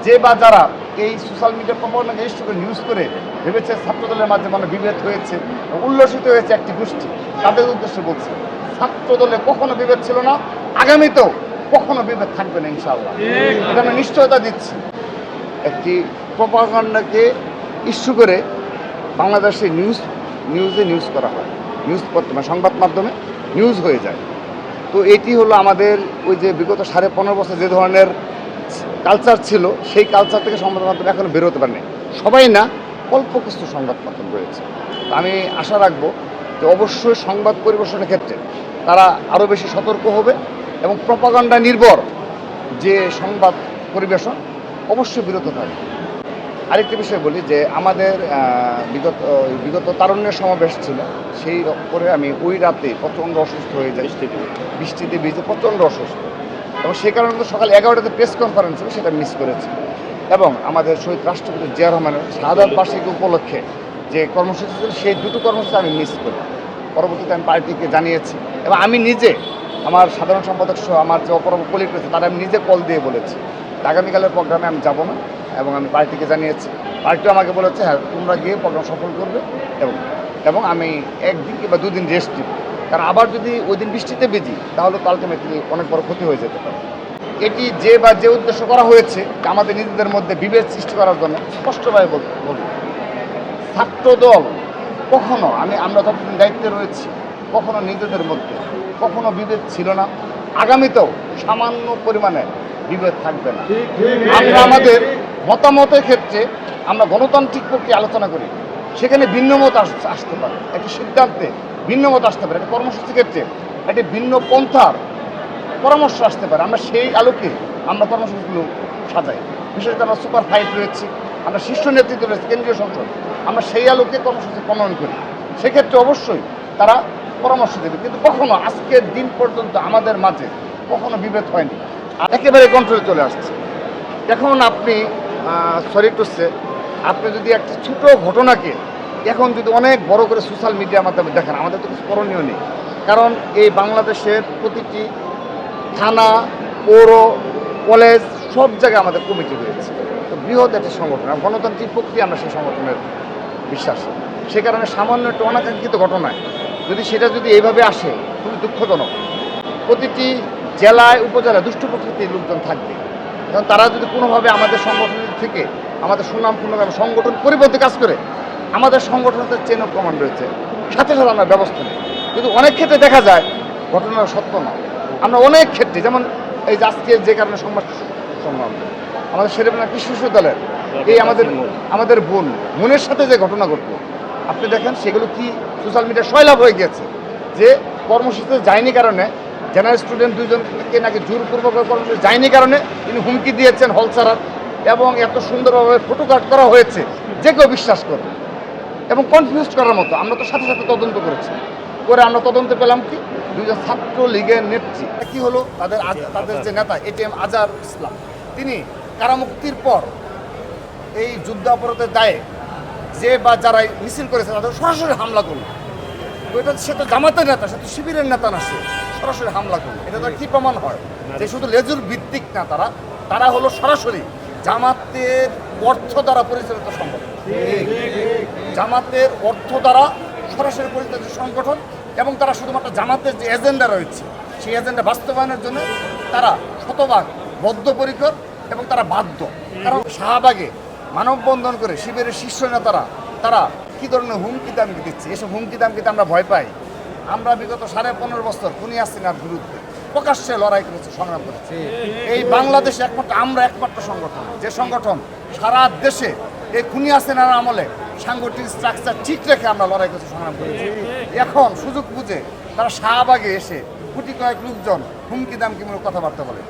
যে বা যারা এই সোশ্যাল মিডিয়া প্রপাগান্ডাকে ইস্যু করে নিউজ করে ভেবেছে ছাত্রদলের মাঝে মানে বিভেদ হয়েছে, উল্লসিত হয়েছে একটি গোষ্ঠী, তাদের উদ্দেশ্যে বলছে ছাত্রদলে কখনো বিভেদ ছিল না, আগামীতেও কখনো বিভেদ থাকবে না ইনশাআল্লাহ। এটা আমি নিশ্চয়তা দিচ্ছি। একটি প্রপাগান্ডাকে ইস্যু করে বাংলাদেশে নিউজ করা হয়, মানে সংবাদ মাধ্যমে নিউজ হয়ে যায়। তো এটি হলো আমাদের ওই যে বিগত 15.5 বছর যে ধরনের কালচার ছিল, সেই কালচার থেকে সংবাদ মাধ্যম এখনও বেরোতে পারেনি। সবাই না, অল্প কিছু সংবাদ মাধ্যম রয়েছে। আমি আশা রাখবো যে অবশ্যই সংবাদ পরিবেশনের ক্ষেত্রে তারা আরও বেশি সতর্ক হবে এবং প্রপাগান্ডা নির্ভর যে সংবাদ পরিবেশন অবশ্যই বিরত থাকবে। আরেকটি বিষয় বলি যে আমাদের বিগত তারুণ্যের সমাবেশ ছিল, সেই করে আমি ওই রাতে প্রচণ্ড অসুস্থ হয়ে যাই, বৃষ্টিতে ভিজে প্রচণ্ড অসুস্থ, এবং সেই কারণে সকাল 11টাতে প্রেস কনফারেন্স ছিল, সেটা মিস করেছি। এবং আমাদের শহীদ রাষ্ট্রপতি জিয়া রহমানের শাহাদাত বার্ষিকী উপলক্ষে যে কর্মসূচি ছিল, সেই দুটো কর্মসূচি আমি মিস করি। পরবর্তীতে আমি পার্টিকে জানিয়েছি এবং আমি নিজে আমার সাধারণ সম্পাদক সহ আমার যে অপর কলিগ রয়েছে তারা আমি নিজে কল দিয়ে বলেছি আগামীকালের প্রোগ্রামে আমি যাব না, এবং আমি পার্টিকে জানিয়েছি। পার্টিও আমাকে বলেছে হ্যাঁ তোমরা গিয়ে প্রোগ্রাম সফল করবে, এবং আমি একদিন কিংবা 2 দিন রেস্ট দিব, কারণ আবার যদি ওই দিন বৃষ্টিতে ভিজি তাহলে তো আলটিমেটলি অনেক বড় ক্ষতি হয়ে যেতে পারে। এটি যে উদ্দেশ্য করা হয়েছে আমাদের নিজেদের মধ্যে বিভেদ সৃষ্টি করার জন্য স্পষ্টভাবে বলব ছাত্রদল কখনো আমরা যতদিন দায়িত্বে রয়েছি কখনো নিজেদের মধ্যে কখনো বিভেদ ছিল না, আগামীতেও সামান্য পরিমাণে বিভেদ থাকবে না। আমরা আমাদের মতামতের ক্ষেত্রে আমরা গণতান্ত্রিক প্রক্রিয়া আলোচনা করি, সেখানে ভিন্ন মত আসতে পারে, একটি সিদ্ধান্তে ভিন্ন মত আসতে পারে, একটা কর্মসূচির ক্ষেত্রে একটি ভিন্ন পন্থার পরামর্শ আসতে পারে। আমরা সেই আলোকে আমরা কর্মসূচিগুলো সাজাই। বিশেষ করে আমরা সুপার ফাইট রয়েছি, আমরা শীর্ষ নেতৃত্ব রয়েছে কেন্দ্রীয় সংসদ, আমরা সেই আলোকে কর্মসূচি প্রণয়ন করি। সেক্ষেত্রে অবশ্যই তারা পরামর্শ দেবে, কিন্তু কখনো আজকের দিন পর্যন্ত আমাদের মাঝে কখনো বিভেদ হয়নি, আর একেবারে কন্ট্রোলে চলে আসছে। এখন আপনি সরি টু সে, আপনি যদি একটা ছোট ঘটনাকে এখন যদি অনেক বড় করে সোশ্যাল মিডিয়ার মাধ্যমে দেখেন, আমাদের তো কিছু করণীয় নেই। কারণ এই বাংলাদেশের প্রতিটি থানা, পৌর, কলেজ সব জায়গায় আমাদের কমিটি রয়েছে, তো বৃহৎ একটি সংগঠন, গণতান্ত্রিক প্রক্রিয়া আমরা সেই সংগঠনের বিশ্বাসী। সে কারণে সামান্য একটা অনাকাঙ্ক্ষিত ঘটনায় সেটা যদি এইভাবে আসে, খুবই দুঃখজনক। প্রতিটি জেলায় উপজেলায় দুষ্ট প্রকৃতির লোকজন থাকবে, এবং তারা যদি কোনোভাবে আমাদের সংগঠনের থেকে আমাদের সুনামপূর্ণভাবে সংগঠন পরিবর্তে কাজ করে, আমাদের সংগঠনের চেন অফ কমান্ড রয়েছে, সাথে সাথে আমরা ব্যবস্থা নিই। কিন্তু অনেক ক্ষেত্রে দেখা যায় ঘটনার সত্য না। আমরা অনেক ক্ষেত্রে, যেমন এই যে আজকে যে কারণে সংগ্রাম আমাদের শেরেবাংলা কৃষি বিশ্ববিদ্যালয়ের এই আমাদের বোনের সাথে যে ঘটনা ঘটলো, আপনি দেখেন সেগুলো কি সোশ্যাল মিডিয়ায় সয়লাভ হয়ে গিয়েছে, যে কর্মসূচিতে যায়নি কারণে জেনারেল স্টুডেন্ট 2 জনকে নাকি জোরপূর্বক কর্মসূচি যায়নি কারণে তিনি হুমকি দিয়েছেন হল ছাড়ার, এবং এত সুন্দরভাবে ফটো কাট করা হয়েছে যে কেউ বিশ্বাস করবে, এবং কনফিউজ করার মতো। আমরা তো সাথে সাথে তদন্ত করেছি, করে আমরা তদন্তে পেলাম কি 2 জন ছাত্র লীগের নেত্রী কি হলো, তাদের যে নেতা ATM আজহার ইসলাম, তিনি কারামুক্তির পর এই যুদ্ধাপরাধের দায়ে যে বা যারা মিছিল করেছে তাদের সরাসরি হামলা করলো। তো এটা সে তো জামাতের নেতা, সে তো শিবিরের নেতা না, সে সরাসরি হামলা করলো। এটা তো কি প্রমাণ হয় যে শুধু লেজুর ভিত্তিক না, তারা হলো সরাসরি জামাতের অর্থ দ্বারা পরিচালিত সংগঠন, জামাতের অর্থ দ্বারা সরাসরি পরিচালিত সংগঠন, এবং তারা শুধুমাত্র জামাতের যে এজেন্ডা রয়েছে সেই এজেন্ডা বাস্তবায়নের জন্য তারা শতভাগ বদ্ধপরিকর, এবং তারা বাধ্য। কারণ শাহবাগে মানববন্ধন করে শিবিরের শীর্ষ নেতারা তারা কী ধরনের হুমকি দামকি দিচ্ছে, এসব হুমকি দামকিতে আমরা ভয় পাই। আমরা বিগত 15.5 বছর খুনি হাসিনার বিরুদ্ধে প্রকাশ্যে লড়াই করেছি, সংগ্রাম করেছি। এই বাংলাদেশে আমরা একমাত্র সংগঠন যে সংগঠন সারা দেশে এই খুনি হাসিনার আমলে সাংগঠনিক স্ট্রাকচার ঠিক রেখে আমরা লড়াই করেছি, সংগ্রাম করেছি। এখন সুযোগ বুঝে তারা শাহবাগে এসে কোটি কয়েক লোকজন হুমকি দামকিমূলক কথাবার্তা বলে।